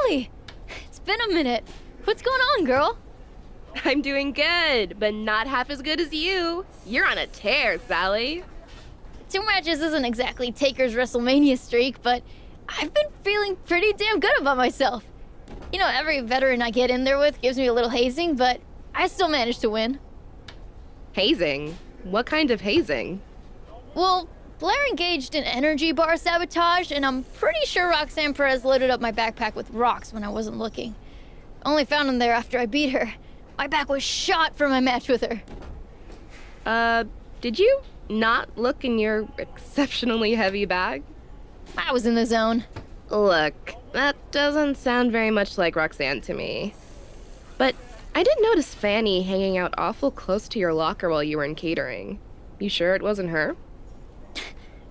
Sally! It's been a minute. What's going on, girl? I'm doing good, but not half as good as you. You're on a tear, Sally. 2 matches isn't exactly Taker's WrestleMania streak, but I've been feeling pretty damn good about myself. You know, every veteran I get in there with gives me a little hazing, but I still manage to win. Hazing? What kind of hazing? Well, Blair engaged in energy bar sabotage, and I'm pretty sure Roxanne Perez loaded up my backpack with rocks when I wasn't looking. Only found them there after I beat her. My back was shot for my match with her. Did you not look in your exceptionally heavy bag? I was in the zone. Look, that doesn't sound very much like Roxanne to me. But I did notice Fanny hanging out awful close to your locker while you were in catering. You sure it wasn't her?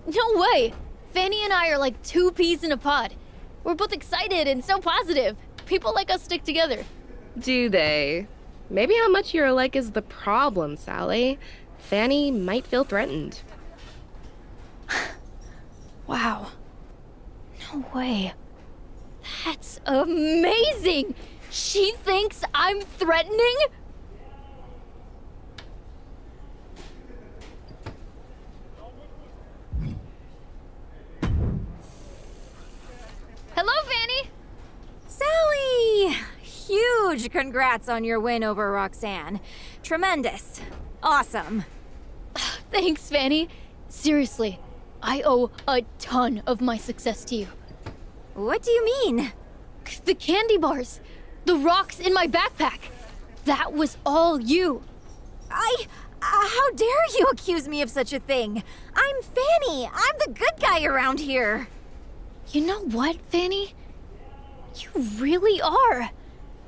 No way! Fanny and I are like 2 peas in a pod. We're both excited and so positive. People like us stick together. Do they? Maybe how much you're alike is the problem, Sally. Fanny might feel threatened. Wow. No way. That's amazing! She thinks I'm threatening? Hello, Fanny! Sally! Huge congrats on your win over Roxanne. Tremendous. Awesome. Thanks, Fanny. Seriously, I owe a ton of my success to you. What do you mean? The candy bars, the rocks in my backpack. That was all you. How dare you accuse me of such a thing? I'm Fanny. I'm the good guy around here. You know what, Fanny? You really are.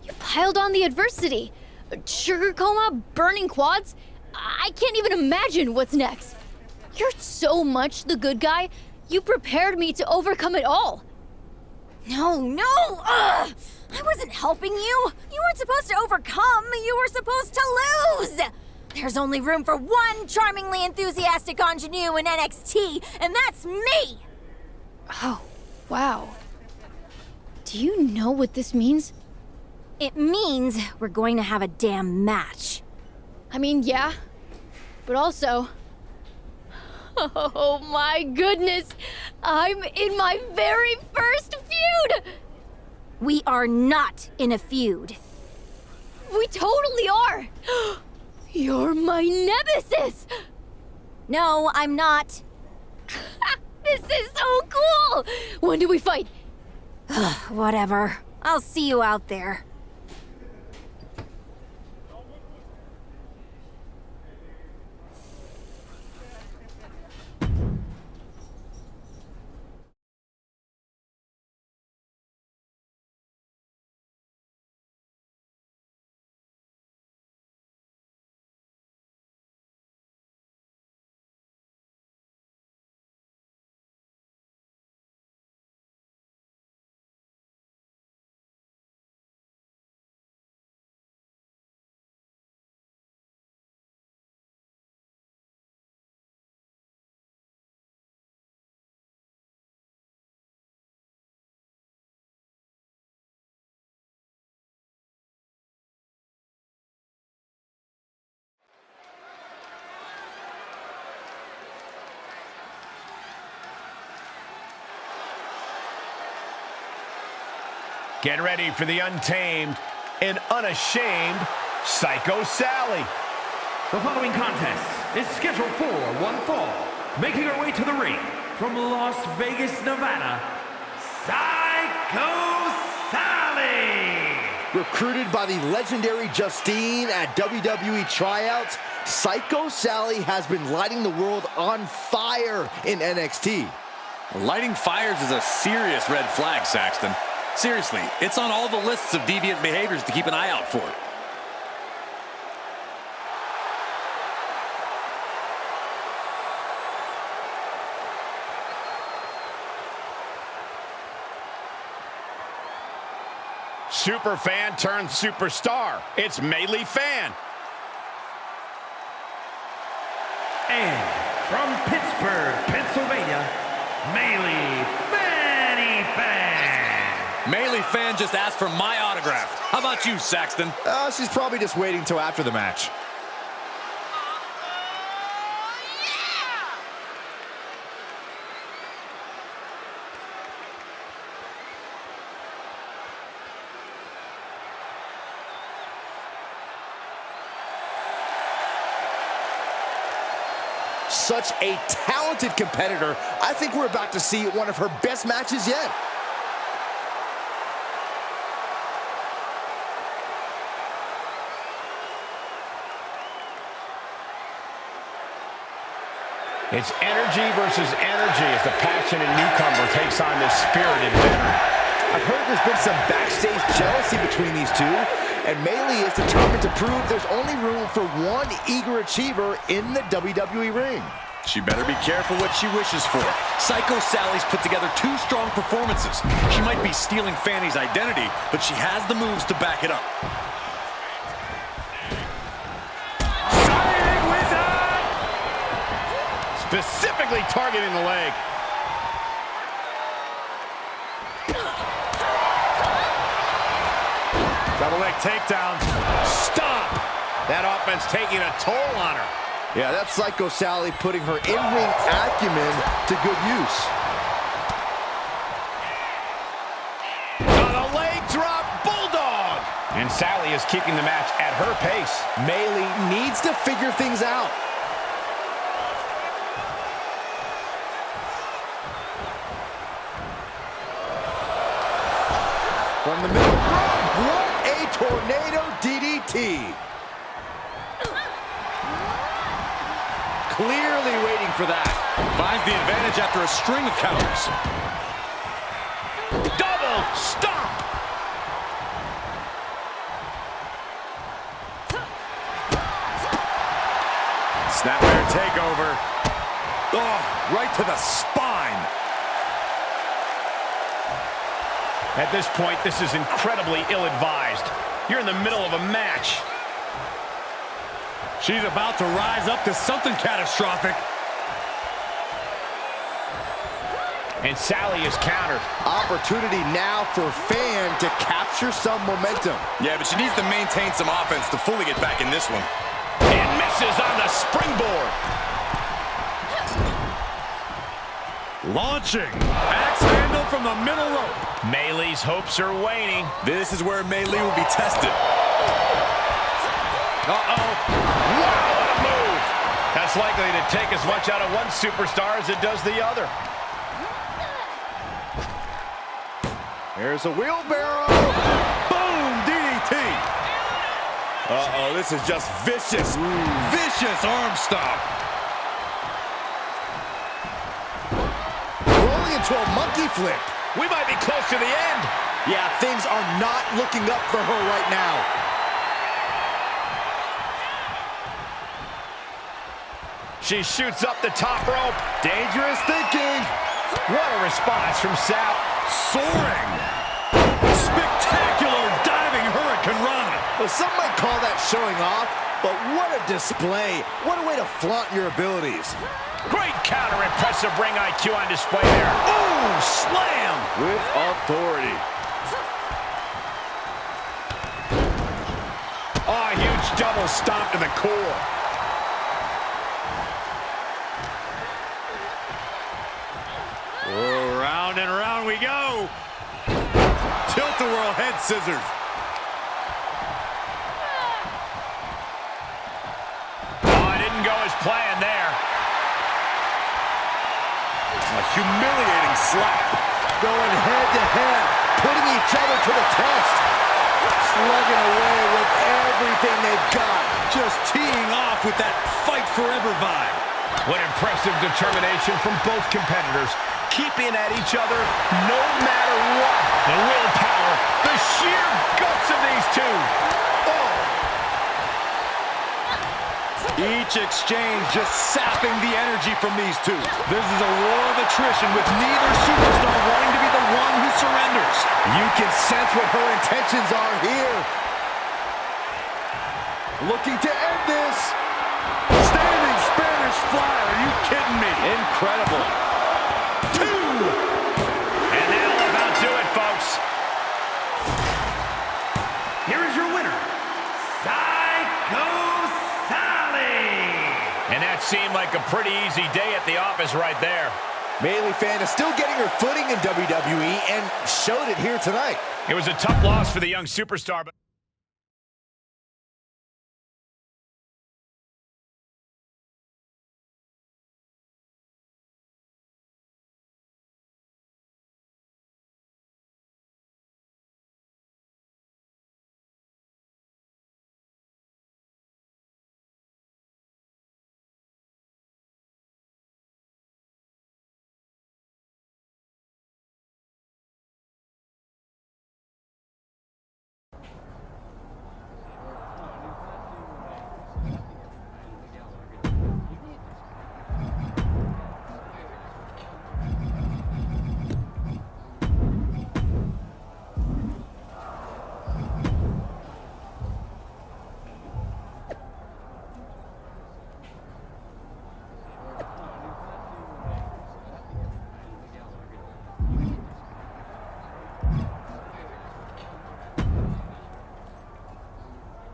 You piled on the adversity. Sugar coma, burning quads. I can't even imagine what's next. You're so much the good guy, you prepared me to overcome it all. No! I wasn't helping you. You weren't supposed to overcome. You were supposed to lose. There's only room for one charmingly enthusiastic ingenue in NXT, and that's me. Oh, wow. Do you know what this means? It means we're going to have a damn match. I mean, yeah, but also... Oh my goodness! I'm in my very first feud! We are not in a feud. We totally are! You're my nemesis! No, I'm not. This is so cool! When do we fight? Whatever. I'll see you out there. Get ready for the untamed and unashamed Psycho Sally. The following contest is scheduled for one fall. Making her way to the ring from Las Vegas, Nevada, Psycho Sally! Recruited by the legendary Justine at WWE tryouts, Psycho Sally has been lighting the world on fire in NXT. Lighting fires is a serious red flag, Saxton. Seriously, it's on all the lists of deviant behaviors to keep an eye out for. Super fan turned superstar. It's Melee Fan. And from Pittsburgh, Pennsylvania, Melee Fanny Fan. Melee fan just asked for my autograph. How about you, Saxton? She's probably just waiting till after the match. Such a talented competitor. I think we're about to see one of her best matches yet. It's energy versus energy as the passionate newcomer takes on this spirited veteran. I've heard there's been some backstage jealousy between these two, and Maylee is determined to prove there's only room for one eager achiever in the WWE ring. She better be careful what she wishes for. Psycho Sally's put together 2 strong performances. She might be stealing Fanny's identity, but she has the moves to back it up. Specifically targeting the leg. Double leg takedown. Stop! That offense taking a toll on her. Yeah, that's Psycho Sally putting her in-ring acumen to good use. On a leg drop, bulldog! And Sally is keeping the match at her pace. Maylee needs to figure things out. From the middle, what a tornado DDT. Clearly waiting for that. Finds the advantage after a string of counters. Double stomp! Snapmare takeover. Oh, right to the spine. At this point, this is incredibly ill-advised. You're in the middle of a match. She's about to rise up to something catastrophic. And Sally is countered. Opportunity now for Fan to capture some momentum. Yeah, but she needs to maintain some offense to fully get back in this one. And misses on the springboard. Launching. Axe handle from the middle rope. Maylee's hopes are waning. This is where Maylee will be tested. Uh-oh. Wow, what a move. That's likely to take as much out of one superstar as it does the other. Here's a wheelbarrow. Boom, DDT. Uh-oh, this is just vicious. Vicious arm stomp. Rolling into a monkey flip. We might be close to the end. Yeah, things are not looking up for her right now. She shoots up the top rope. Dangerous thinking. What a response from Sal. Soaring. Spectacular diving Hurricane Rana. Well, some might call that showing off, but what a display. What a way to flaunt your abilities. Great counter, impressive ring IQ on display there. Ooh, slam. With authority. Oh, a huge double stomp to the core. Oh, round and round we go. Tilt-a-whirl head scissors. Oh, it didn't go as planned there. A humiliating slap. Going head to head, putting each other to the test. Slugging away with everything they've got. Just teeing off with that fight forever vibe. What impressive determination from both competitors. Keeping at each other no matter what. The willpower, the sheer guts of these two. Oh. Each exchange just sapping the energy from these two. This is a war of attrition with neither superstar wanting to be the one who surrenders. You can sense what her intentions are here. Looking to end this. Standing Spanish fly, are you kidding me? Incredible. And that'll about do it, folks. right there. Bayley fan is still getting her footing in WWE and showed it here tonight. It was a tough loss for the young superstar, but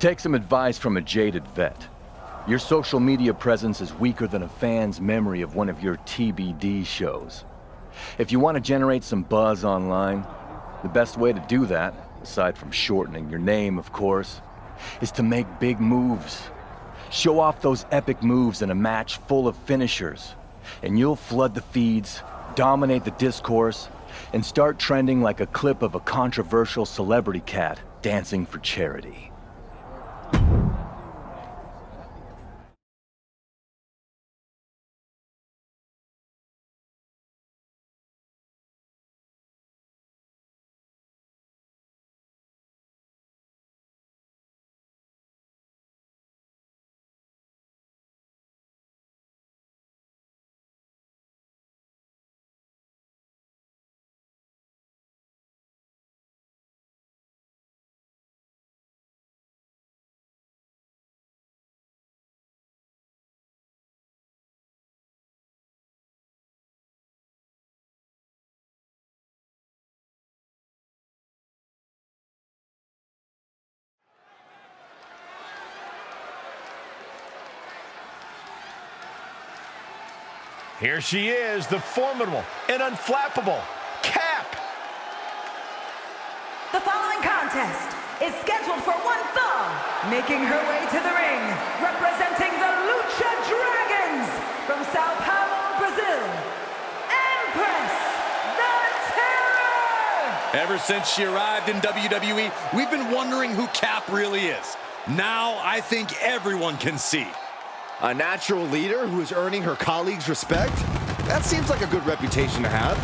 Take some advice from a jaded vet. Your social media presence is weaker than a fan's memory of one of your TBD shows. If you want to generate some buzz online, the best way to do that, aside from shortening your name, of course, is to make big moves. Show off those epic moves in a match full of finishers, and you'll flood the feeds, dominate the discourse, and start trending like a clip of a controversial celebrity cat dancing for charity. here she is, the formidable and unflappable Cap. The following contest is scheduled for one fall. Making her way to the ring, representing the Lucha Dragons from Sao Paulo, Brazil, Empress the Terror! Ever since she arrived in WWE, we've been wondering who Cap really is. Now I think everyone can see. A natural leader who is earning her colleagues' respect? That seems like a good reputation to have.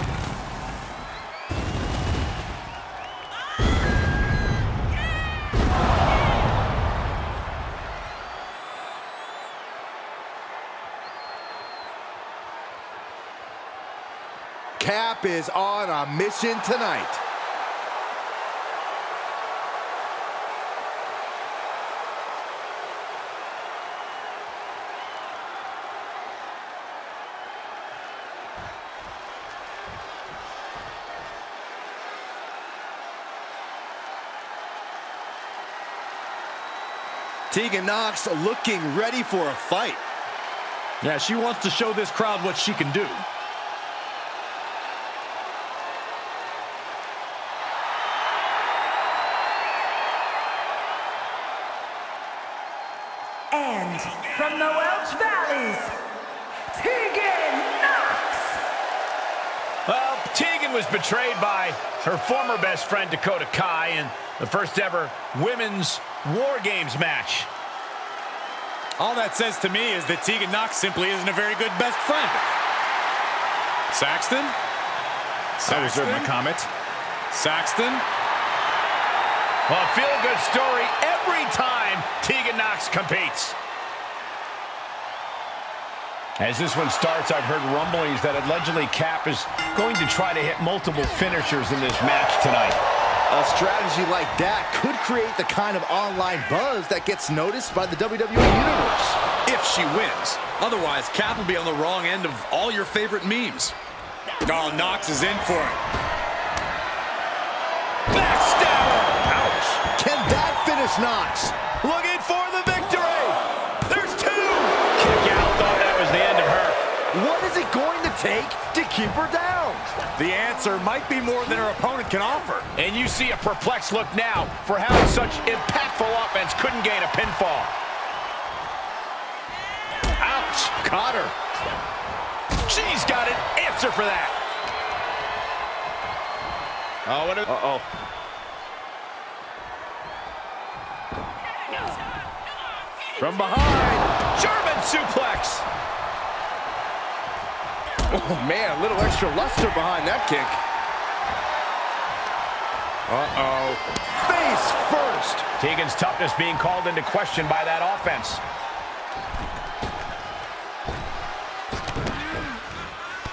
Cap is on a mission tonight. Tegan Nox looking ready for a fight. Yeah, she wants to show this crowd what she can do. And from the Welch Valleys, Tegan Nox! Well, Tegan was betrayed by her former best friend Dakota Kai in the first ever women's War Games match. All that says to me is that Tegan Nox simply isn't a very good best friend. Saxton? I reserve my comment. Saxton? Well, a feel-good story every time Tegan Nox competes. As this one starts, I've heard rumblings that allegedly Cap is going to try to hit multiple finishers in this match tonight. A strategy like that could create the kind of online buzz that gets noticed by the WWE Universe. If she wins. Otherwise, Cap will be on the wrong end of all your favorite memes. Oh, Nox is in for it. Backstabber! Ouch! Can that finish Nox? Looking for the victory! There's two! Kick out, thought that was the end of her. What is it going to take to keep her down? The answer might be more than her opponent can offer. And you see a perplexed look now for how such impactful offense couldn't gain a pinfall. Ouch, caught her. She's got an answer for that. Oh, what a... Uh-oh. From behind, German suplex. Oh, man, a little extra luster behind that kick. Uh-oh. Face first. Tegan's toughness being called into question by that offense.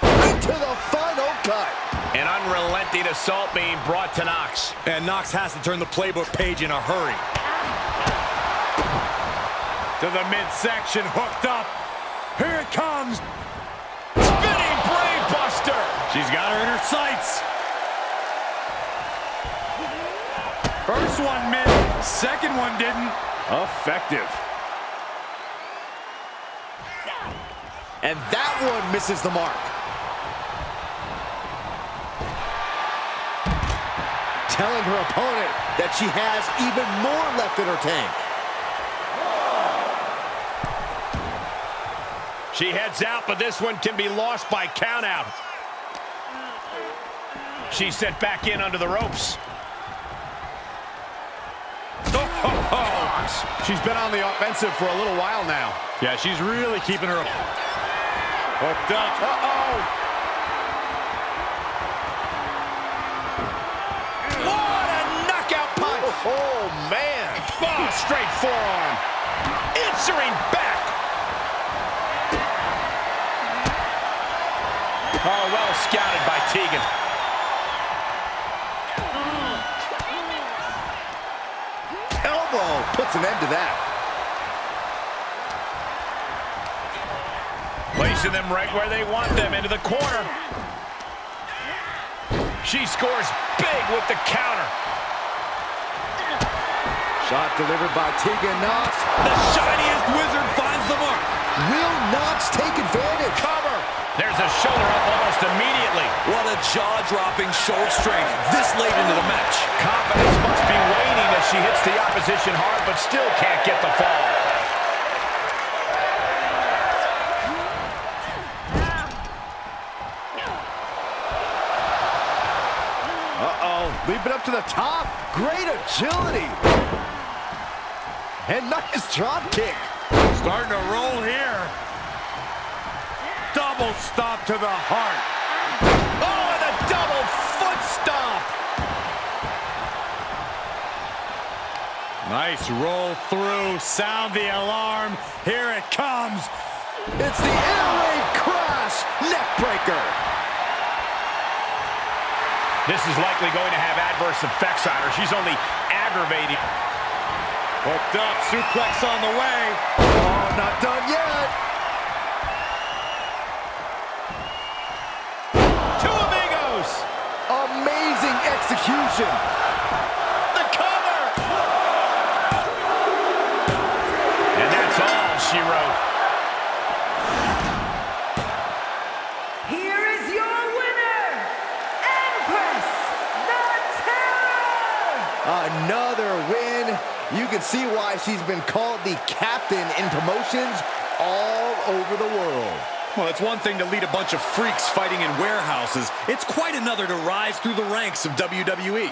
Into the final cut. An unrelenting assault being brought to Knox. And Knox has to turn the playbook page in a hurry. To the midsection, hooked up. Here it comes. Spinning brain buster. She's got her in her sights. First one missed, second one didn't. Effective. And that one misses the mark. Telling her opponent that she has even more left in her tank. She heads out, but this one can be lost by countout. She's sent back in under the ropes. Oh, she's been on the offensive for a little while now. Yeah, she's really keeping her hooked up. Uh-oh. What a knockout punch. Oh, man. Oh, straight forearm. Answering back. Oh, well scouted by Tegan. Elbow puts an end to that. Placing them right where they want them, into the corner. She scores big with the counter. Shot delivered by Tegan Knox. The shiniest wizard finds the mark. Will Knox take advantage? Cover. There's a shoulder up almost immediately. What a jaw-dropping show of strength this late into the match. Confidence must be waning as she hits the opposition hard, but still can't get the fall. Uh-oh, leaping up to the top. Great agility. And nice drop kick. Starting to roll here. Double stop to the heart. Oh, and a double foot stomp. Nice roll through. Sound the alarm. Here it comes. It's the air raid crash neck breaker. This is likely going to have adverse effects on her. She's only aggravating. Hooked up, suplex on the way. Oh, not done yet. Two amigos. Amazing execution. The cover. And that's all she wrote. Here is your winner, Empress the Terror! Another win. You can see why she's been called the captain in promotions all over the world. Well, it's one thing to lead a bunch of freaks fighting in warehouses. It's quite another to rise through the ranks of WWE.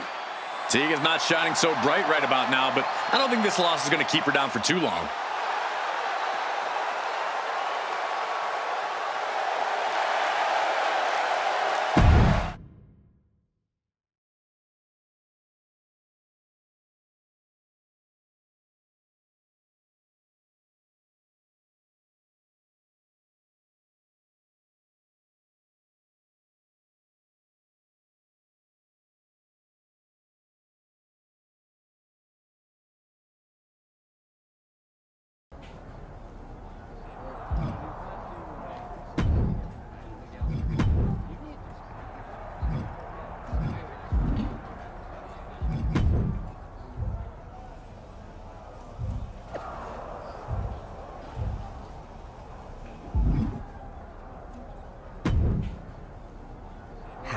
Tegan's not shining so bright right about now, but I don't think this loss is going to keep her down for too long.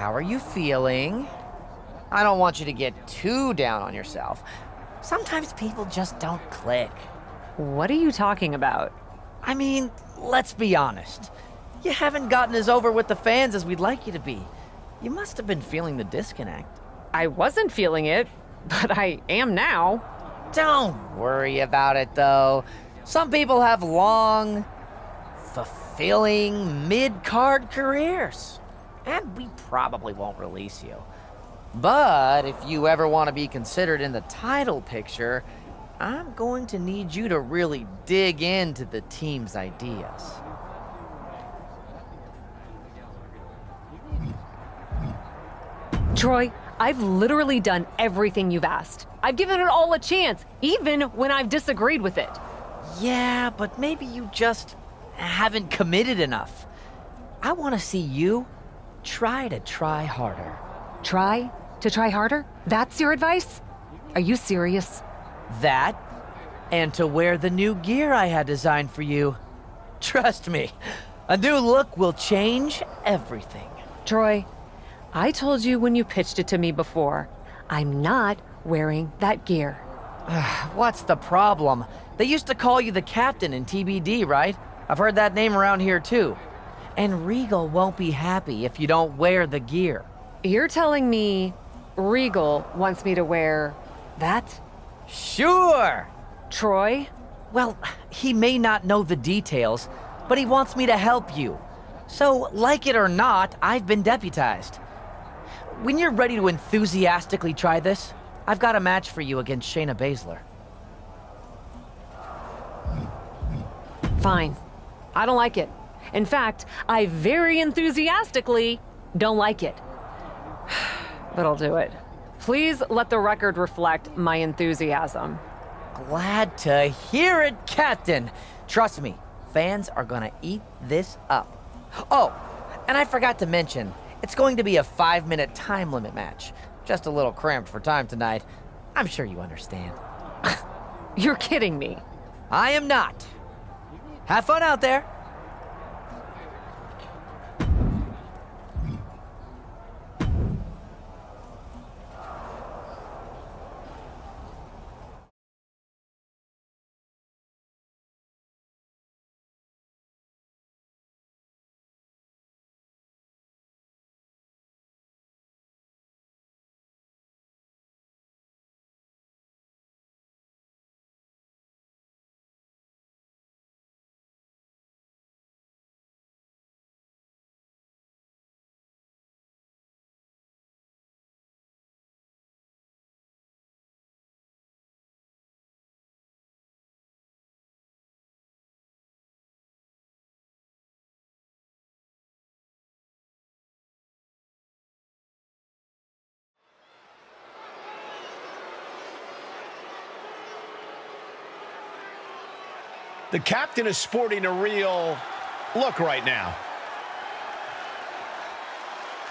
how are you feeling? I don't want you to get too down on yourself. Sometimes people just don't click. What are you talking about? I mean, let's be honest. You haven't gotten as over with the fans as we'd like you to be. You must have been feeling the disconnect. I wasn't feeling it, but I am now. Don't worry about it, though. Some people have long, fulfilling mid-card careers. And we probably won't release you. But if you ever want to be considered in the title picture, I'm going to need you to really dig into the team's ideas. Troy, I've literally done everything you've asked. I've given it all a chance, even when I've disagreed with it. Yeah, but maybe you just haven't committed enough. I want to see you try harder. Try to try harder? That's your advice? Are you serious? That, and to wear the new gear I had designed for you. Trust me, a new look will change everything. Troy, I told you when you pitched it to me before, I'm not wearing that gear. What's the problem? They used to call you the captain in TBD, right? I've heard that name around here too. And Regal won't be happy if you don't wear the gear. You're telling me Regal wants me to wear that? Sure! Troy? Well, he may not know the details, but he wants me to help you. So, like it or not, I've been deputized. When you're ready to enthusiastically try this, I've got a match for you against Shayna Baszler. Fine. I don't like it. In fact, I very enthusiastically don't like it. But I'll do it. Please let the record reflect my enthusiasm. Glad to hear it, Captain. Trust me, fans are gonna eat this up. Oh, and I forgot to mention, it's going to be a 5-minute time limit match. Just a little cramped for time tonight. I'm sure you understand. You're kidding me. I am not. Have fun out there. The captain is sporting a real look right now.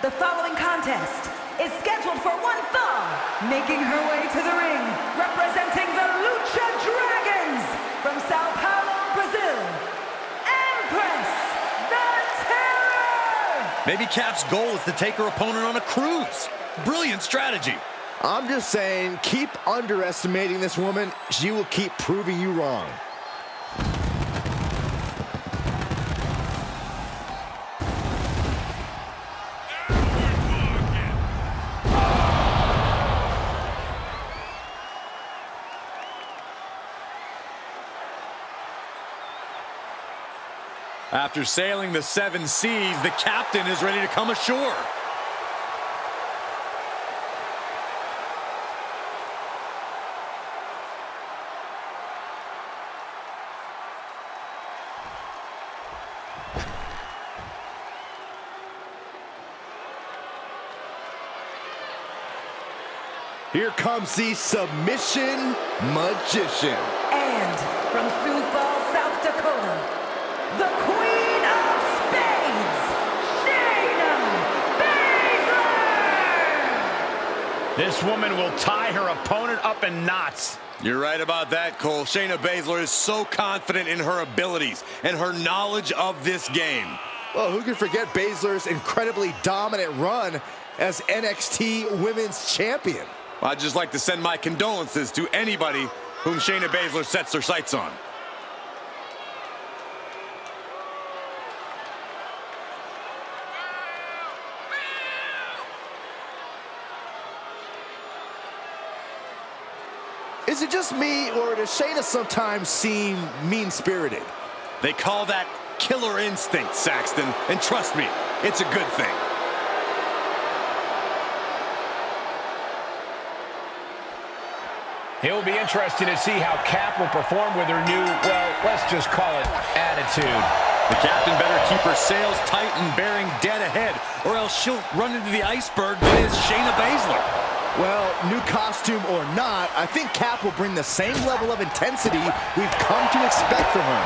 The following contest is scheduled for one fall. Making her way to the ring, representing the Lucha Dragons from Sao Paulo, Brazil, Empress the Terror! Maybe Cap's goal is to take her opponent on a cruise. Brilliant strategy. I'm just saying, keep underestimating this woman. She will keep proving you wrong. After sailing the 7 seas, the captain is ready to come ashore. Here comes the submission magician. And from Sioux Falls, South Dakota, the Queen of Spades, Shayna Baszler! This woman will tie her opponent up in knots. You're right about that, Cole. Shayna Baszler is so confident in her abilities and her knowledge of this game. Well, who can forget Baszler's incredibly dominant run as NXT Women's Champion. I'd just like to send my condolences to anybody whom Shayna Baszler sets her sights on. Is it just me, or does Shayna sometimes seem mean-spirited? They call that killer instinct, Saxton, and trust me, it's a good thing. It will be interesting to see how Cap will perform with her new, well, let's just call it attitude. The captain better keep her sails tight and bearing dead ahead, or else she'll run into the iceberg that is Shayna Baszler. Well, new costume or not, I think Cap will bring the same level of intensity we've come to expect from her.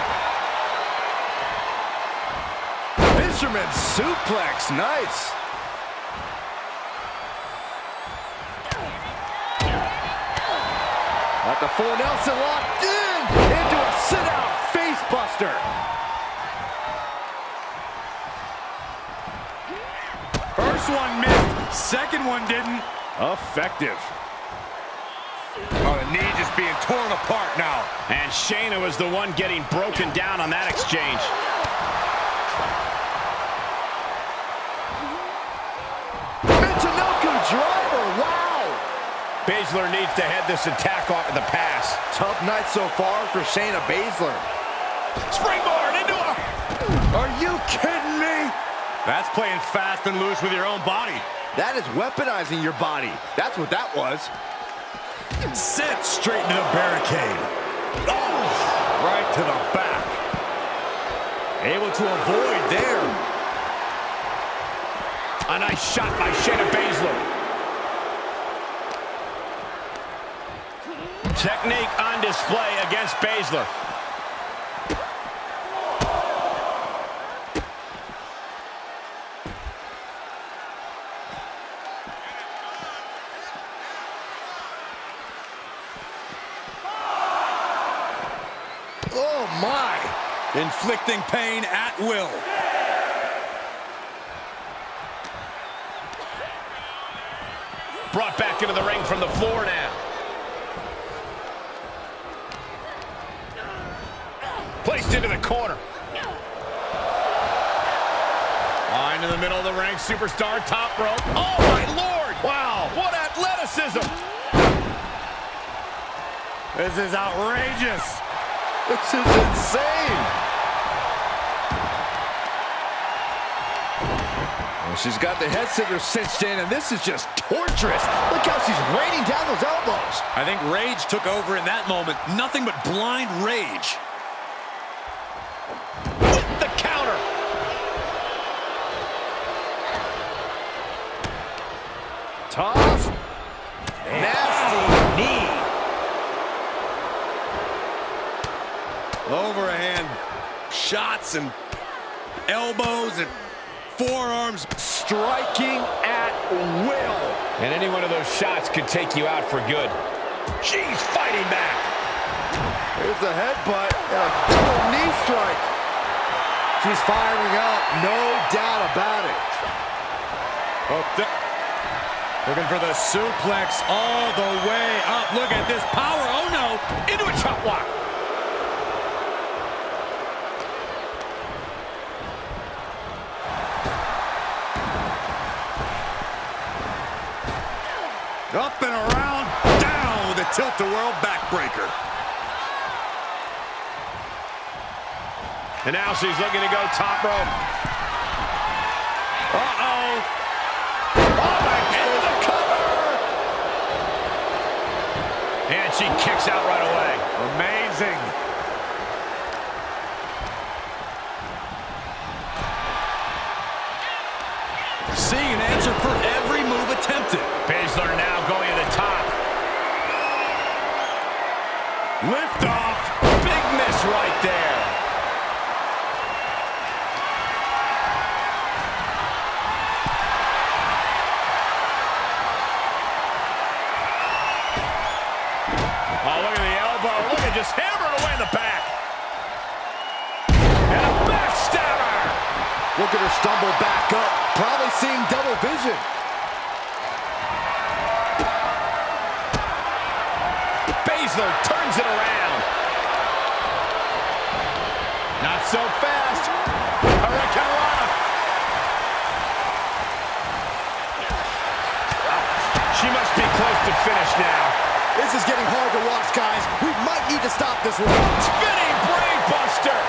Fisherman suplex, nice. At the full Nelson locked in into a sit-out face buster. First one missed, second one didn't. Effective. Oh, the knee just being torn apart now. And Shayna was the one getting broken down on that exchange. Michinoku driver, wow. Baszler needs to head this attack off of the pass. Tough night so far for Shayna Baszler. Springboard into a... Are you kidding me? That's playing fast and loose with your own body. That is weaponizing your body. That's what that was. Sent straight into the barricade. Oh, right to the back. Able to avoid there. A nice shot by Shayna Baszler. Technique on display against Baszler. Oh, my. Inflicting pain at will. Brought back into the ring from the floor now. Placed into the corner. Line in the middle of the ring, superstar, top rope. Oh, my Lord! Wow, what athleticism! This is outrageous. This is insane. Well, she's got the head scissors cinched in, and this is just torturous. Look how she's raining down those elbows. I think rage took over in that moment. Nothing but blind rage. The counter. Toss. Nasty knee. Overhand shots and elbows and forearms. Striking at will. And any one of those shots could take you out for good. She's fighting back. Here's the headbutt and a double knee strike. She's firing up, no doubt about it. Looking for the suplex all the way up. Look at this power. Oh, no. Into a chop block. Up and around, down with a tilt-a-whirl backbreaker. And now she's looking to go top rope. Uh-oh. Oh, my God, the cover! And she kicks out right away. Amazing. Seeing an answer for every move attempted. Baszler now going to the top. Lift off. Big miss right there. Oh, look at the elbow. Look at just hammering away in the back. And a backstabber. Look at her stumble back up, probably seeing double vision. Baszler turns it around. Not so fast. Hurricanrana. She must be close to finish now. This is getting hard to watch, guys. We might need to stop this one. Spinning brainbuster.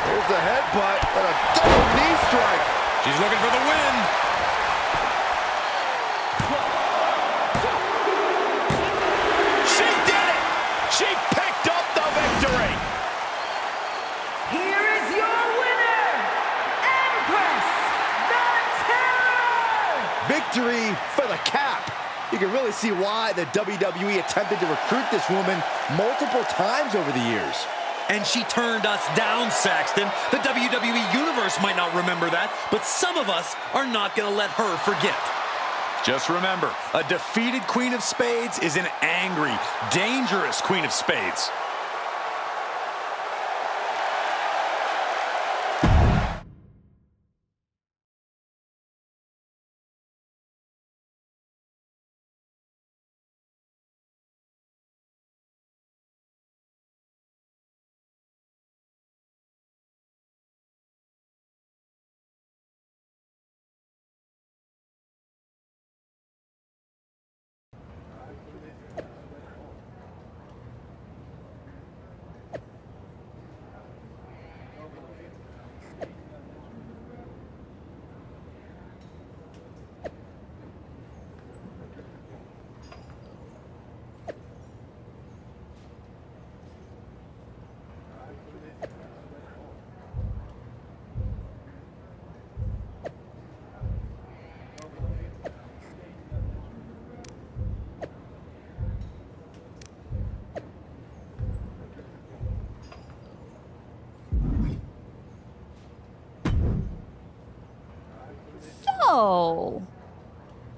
There's the headbutt and a double knee strike. She's looking for the win. She did it. She picked up the victory. Here is your winner, Empress the Terror! Victory for the cap. You can really see why the WWE attempted to recruit this woman multiple times over the years. And she turned us down, Saxton. The WWE Universe might not remember that, but some of us are not going to let her forget. Just remember, a defeated Queen of Spades is an angry, dangerous Queen of Spades. So,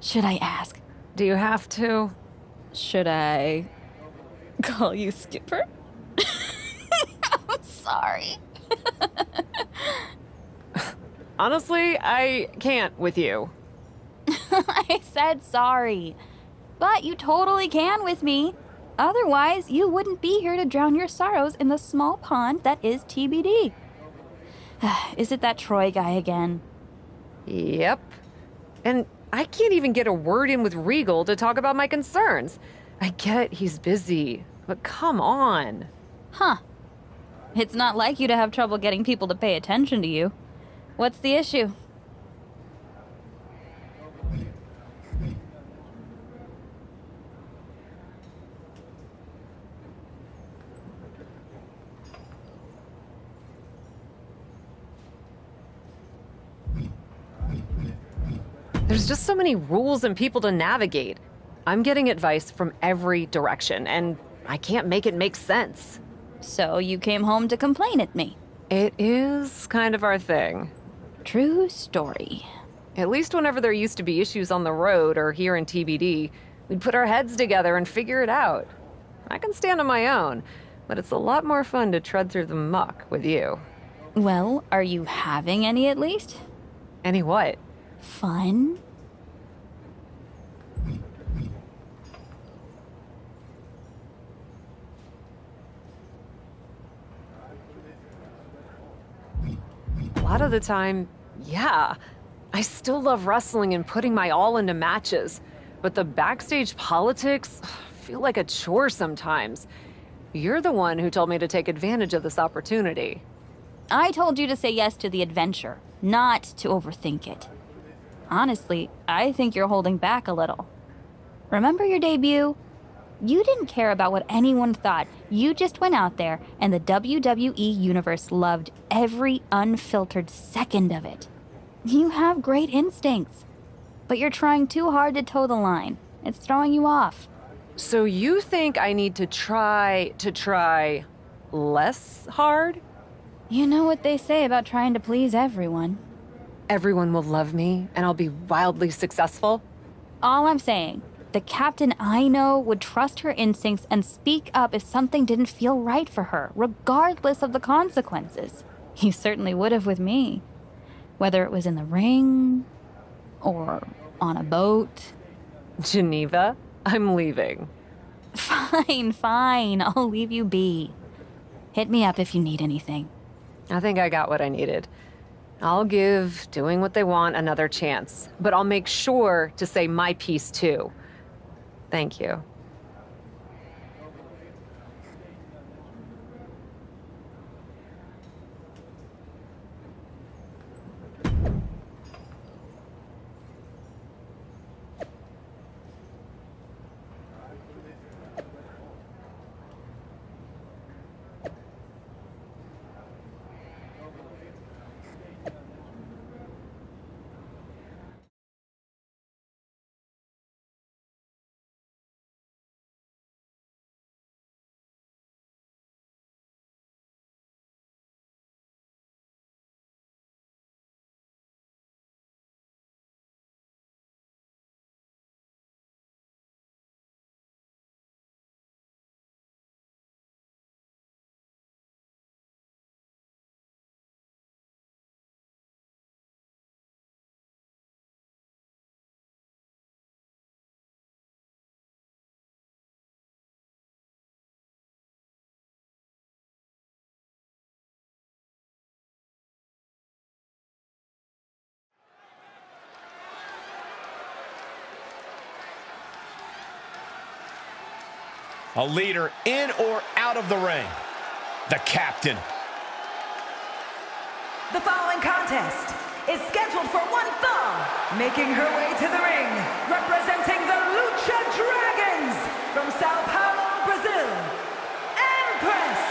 should I ask? Do you have to? Should I call you Skipper? I'm sorry. Honestly, I can't with you. I said sorry. But you totally can with me. Otherwise, you wouldn't be here to drown your sorrows in the small pond that is TBD. Is it that Troy guy again? Yep. And I can't even get a word in with Regal to talk about my concerns. I get he's busy, but come on. Huh. It's not like you to have trouble getting people to pay attention to you. What's the issue? There's just so many rules and people to navigate. I'm getting advice from every direction, and I can't make it make sense. So you came home to complain at me? It is kind of our thing. True story. At least whenever there used to be issues on the road or here in TBD, we'd put our heads together and figure it out. I can stand on my own, but it's a lot more fun to tread through the muck with you. Well, are you having any at least? Any what? Fun? A lot of the time, yeah. I still love wrestling and putting my all into matches, but the backstage politics feel like a chore sometimes. You're the one who told me to take advantage of this opportunity. I told you to say yes to the adventure, not to overthink it. Honestly, I think you're holding back a little. Remember your debut? You didn't care about what anyone thought. You just went out there, and the WWE Universe loved every unfiltered second of it. You have great instincts, but you're trying too hard to toe the line. It's throwing you off. So you think I need to try less hard? You know what they say about trying to please everyone. Everyone will love me, and I'll be wildly successful? All I'm saying, the captain I know would trust her instincts and speak up if something didn't feel right for her, regardless of the consequences. He certainly would have with me. Whether it was in the ring, or on a boat. Geneva, I'm leaving. Fine. Fine, fine. I'll leave you be. Hit me up if you need anything. I think I got what I needed. I'll give doing what they want another chance, but I'll make sure to say my piece too. Thank you. A leader in or out of the ring. The captain. The following contest is scheduled for one fall. Making her way to the ring, representing the Lucha Dragons from Sao Paulo, Brazil, Empress,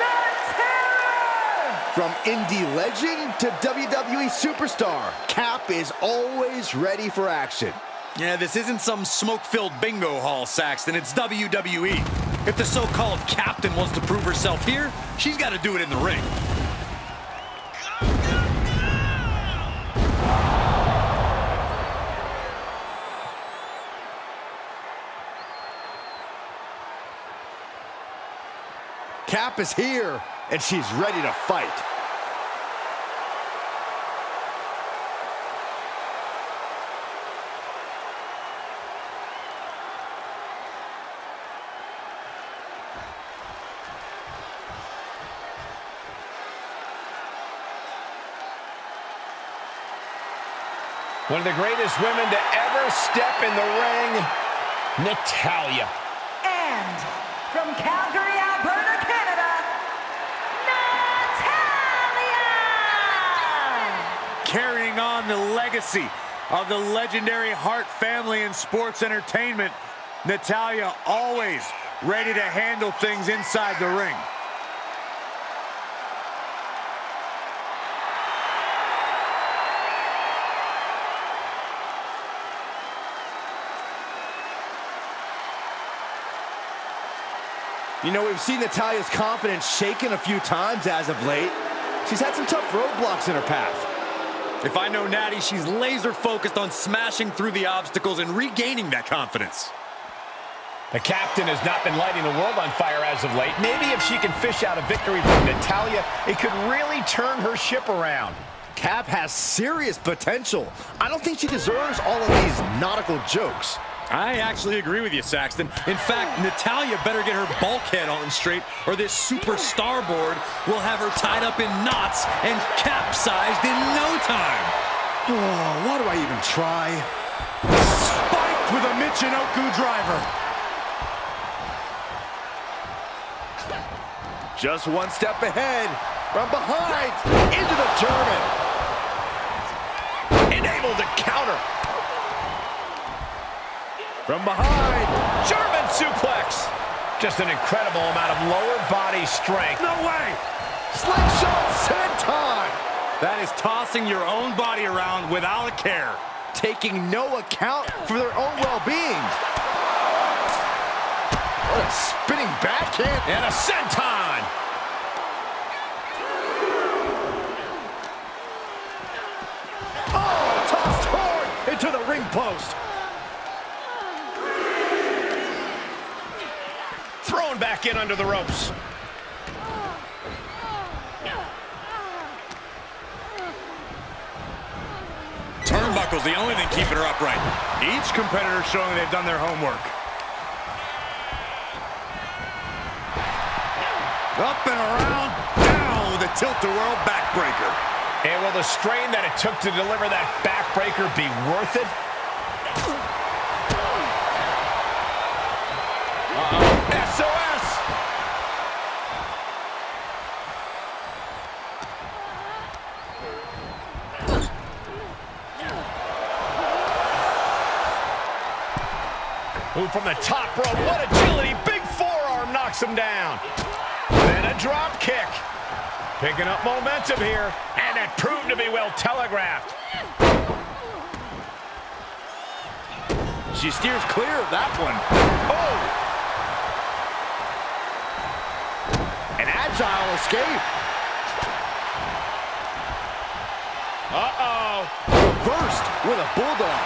the Terror! From indie legend to WWE superstar, Cap is always ready for action. Yeah, this isn't some smoke-filled bingo hall, Saxton. It's WWE. If the so-called captain wants to prove herself here, she's got to do it in the ring. Cap is here, and she's ready to fight. One of the greatest women to ever step in the ring, Natalya. And from Calgary, Alberta, Canada, Natalya! Carrying on the legacy of the legendary Hart family in sports entertainment, Natalya always ready to handle things inside the ring. You know, we've seen Natalya's confidence shaken a few times as of late. She's had some tough roadblocks in her path. If I know Natty, she's laser focused on smashing through the obstacles and regaining that confidence. The captain has not been lighting the world on fire as of late. Maybe if she can fish out a victory from Natalya, it could really turn her ship around. Cap has serious potential. I don't think she deserves all of these nautical jokes. I actually agree with you, Saxton. In fact, Natalya better get her bulkhead on straight, or this superstar board will have her tied up in knots and capsized in no time. Oh, why do I even try? Spiked with a Michinoku driver. Just one step ahead. From behind. Into the German. Enabled to counter. From behind. German suplex. Just an incredible amount of lower body strength. No way! Slingshot senton. That is tossing your own body around without a care. Taking no account for their own well-being. What a spinning backhand. And a senton. Oh, tossed hard into the ring post. Thrown back in under the ropes. Turnbuckle's the only thing keeping her upright. Each competitor showing they've done their homework. Up and around, down with a tilt-a-whirl backbreaker. And will the strain that it took to deliver that backbreaker be worth it? SOS! Move from the top rope. What agility. Big forearm knocks him down. Then a drop kick. Picking up momentum here. And it proved to be well telegraphed. She steers clear of that one. Oh! An agile escape. Uh-oh. Reversed with a bulldog.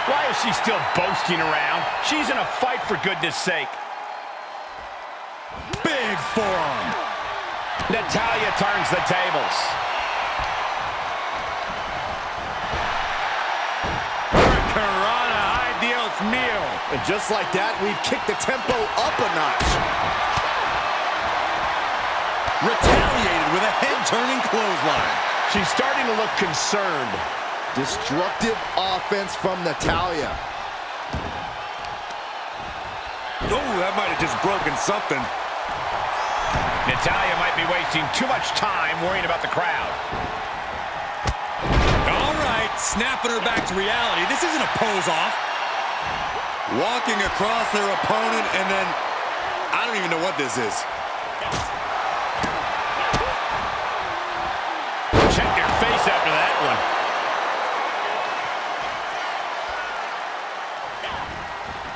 Why is she still boasting around? She's in a fight, for goodness sake. Big forearm. Natalya turns the tables. Hurricanrana, ay Dios mío. And just like that, we've kicked the tempo up a notch. Retaliated with a head-turning clothesline. She's starting to look concerned. Destructive offense from Natalya. Oh, that might have just broken something. Natalya might be wasting too much time worrying about the crowd. All right, snapping her back to reality. This isn't a pose-off. Walking across their opponent, and then I don't even know what this is. Check your face after that one.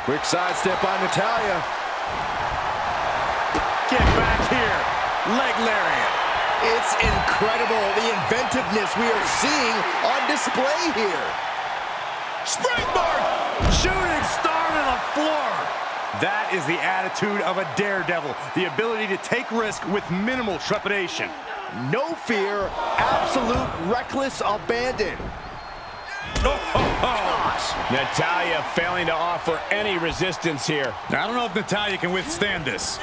Quick sidestep on Natalya. Get back here. Leg lariat. It's incredible, the inventiveness we are seeing on display here. Springboard! Shooting star to the floor. That is the attitude of a daredevil. The ability to take risk with minimal trepidation. No fear, absolute reckless abandon. Gosh. Natalya failing to offer any resistance here. I don't know if Natalya can withstand this.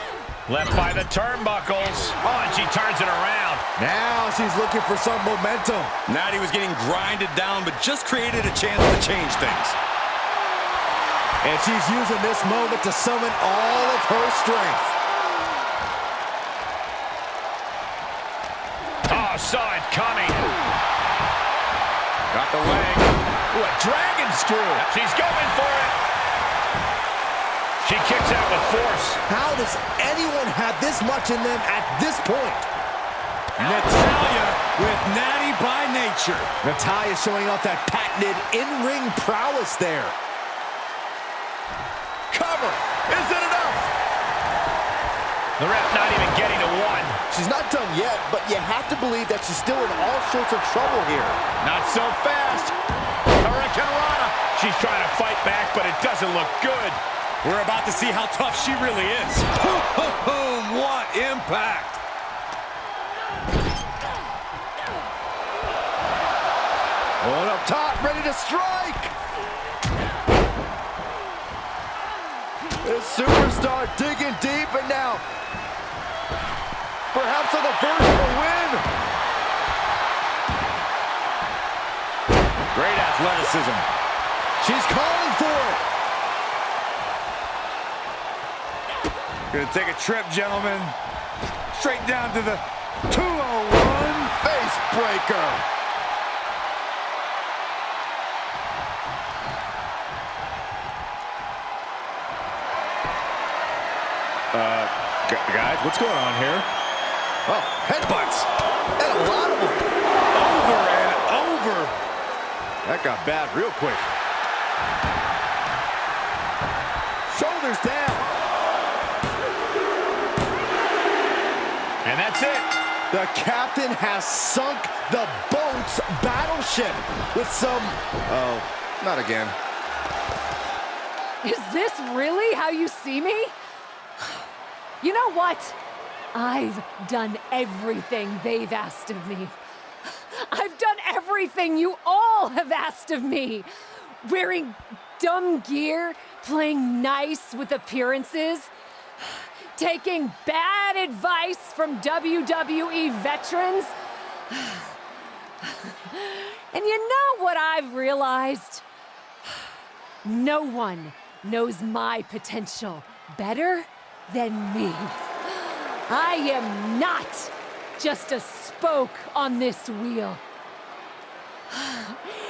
Left by the turnbuckles. Oh, and she turns it around. Now she's looking for some momentum. Natty was getting grinded down, but just created a chance to change things. And she's using this moment to summon all of her strength. Oh, saw it coming. Got the leg. Ooh, a dragon screw. She's going for it. She kicks out with force. How does anyone have this much in them at this point? Natalya with Natty by nature. Natalya showing off that patented in-ring prowess there. Cover. Is it enough? The ref not even getting to one. She's not done yet, but you have to believe that she's still in all sorts of trouble here. Not so fast. Hurricanrana. She's trying to fight back, but it doesn't look good. We're about to see how tough she really is. What impact! One up top, ready to strike. This superstar digging deep, and now perhaps on the verge of a win. Great athleticism. She's calling for it. Gonna take a trip, gentlemen. Straight down to the 201 Face breaker. Guys, what's going on here? Oh, headbutts. And a lot of them. Over and over. That got bad real quick. Shoulders down. And that's it. The captain has sunk the boat's battleship with some... Oh, not again. Is this really how you see me? You know what? I've done everything they've asked of me. I've done everything you all have asked of me. Wearing dumb gear playing nice with appearances, taking bad advice from WWE veterans. And you know what I've realized? No one knows my potential better than me. I am not just a spoke on this wheel.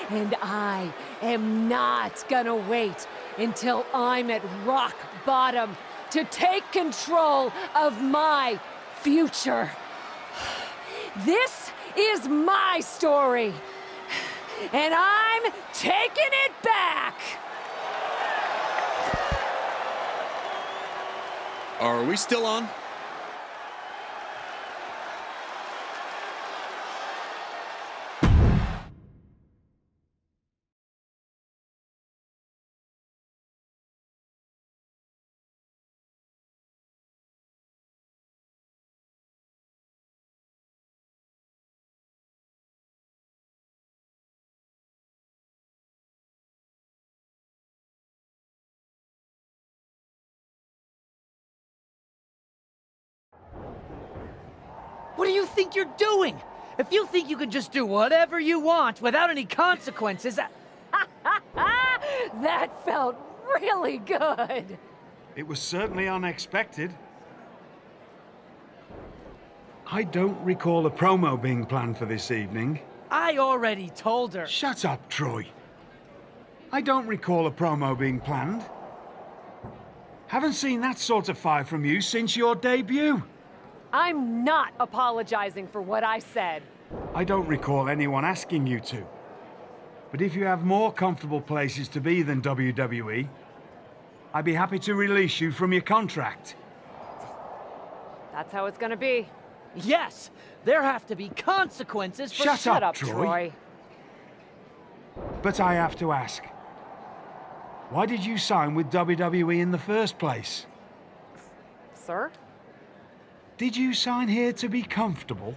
And I am not gonna wait until I'm at rock bottom to take control of my future. This is my story, and I'm taking it back! Are we still on? What do you think you're doing? If you think you can just do whatever you want without any consequences, That felt really good. It was certainly unexpected. I don't recall a promo being planned for this evening. I already told her. Shut up, Troy. I don't recall a promo being planned. Haven't seen that sort of fire from you since your debut. I'm not apologizing for what I said. I don't recall anyone asking you to. But if you have more comfortable places to be than WWE, I'd be happy to release you from your contract. That's how it's gonna be. Yes, there have to be consequences for— Shut up, Troy. Troy. But I have to ask, why did you sign with WWE in the first place? Sir? Did you sign here to be comfortable?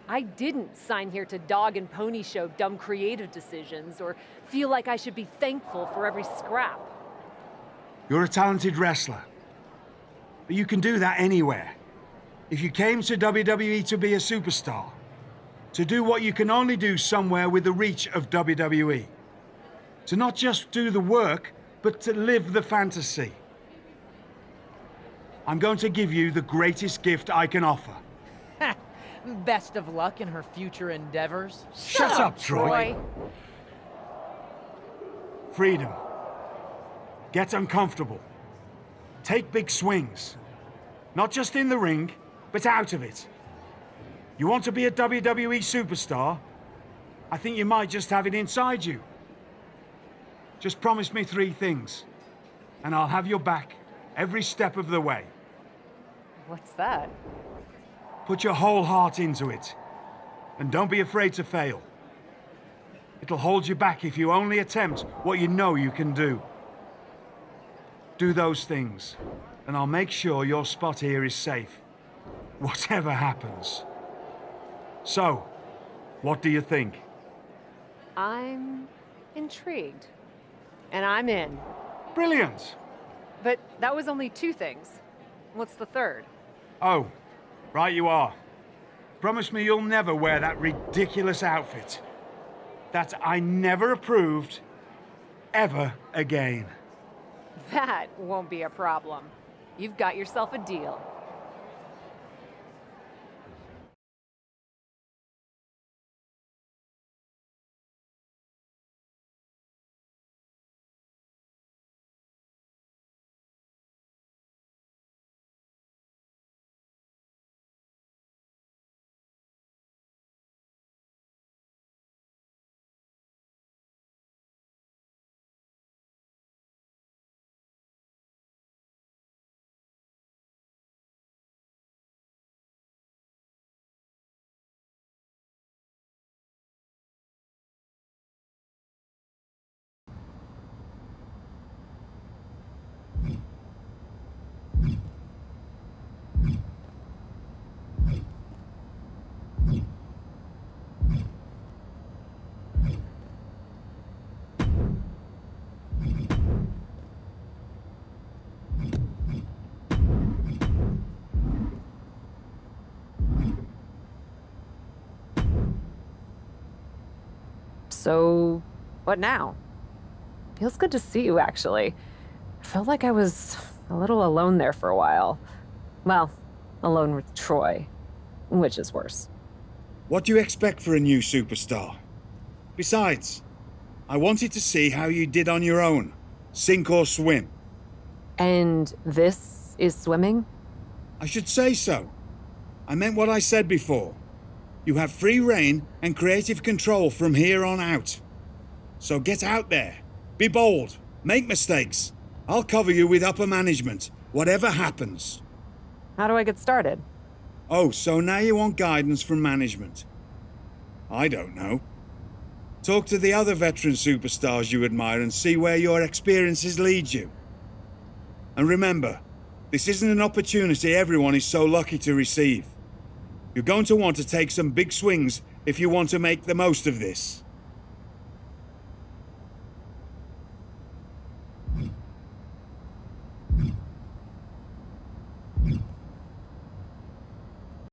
I didn't sign here to dog and pony show dumb creative decisions or feel like I should be thankful for every scrap. You're a talented wrestler, but you can do that anywhere. If you came to WWE to be a superstar, to do what you can only do somewhere with the reach of WWE, to not just do the work, but to live the fantasy. I'm going to give you the greatest gift I can offer. Best of luck in her future endeavors. Shut up, Troy. Freedom. Get uncomfortable. Take big swings. Not just in the ring, but out of it. You want to be a WWE superstar? I think you might just have it inside you. Just promise me 3 things, and I'll have your back every step of the way. What's that? Put your whole heart into it, and don't be afraid to fail. It'll hold you back if you only attempt what you know you can do. Do those things, and I'll make sure your spot here is safe, whatever happens. So, what do you think? I'm intrigued. And I'm in. Brilliant. But that was only 2 things. What's the third? Oh, right you are. Promise me you'll never wear that ridiculous outfit. That I never approved, ever again. That won't be a problem. You've got yourself a deal. So, what now? Feels good to see you, actually. I felt like I was a little alone there for a while. Well, alone with Troy, which is worse. What do you expect for a new superstar? Besides, I wanted to see how you did on your own, sink or swim. And this is swimming? I should say so. I meant what I said before. You have free reign and creative control from here on out. So get out there, be bold, make mistakes. I'll cover you with upper management, whatever happens. How do I get started? Oh, so now you want guidance from management? I don't know. Talk to the other veteran superstars you admire and see where your experiences lead you. And remember, this isn't an opportunity everyone is so lucky to receive. You're going to want to take some big swings if you want to make the most of this.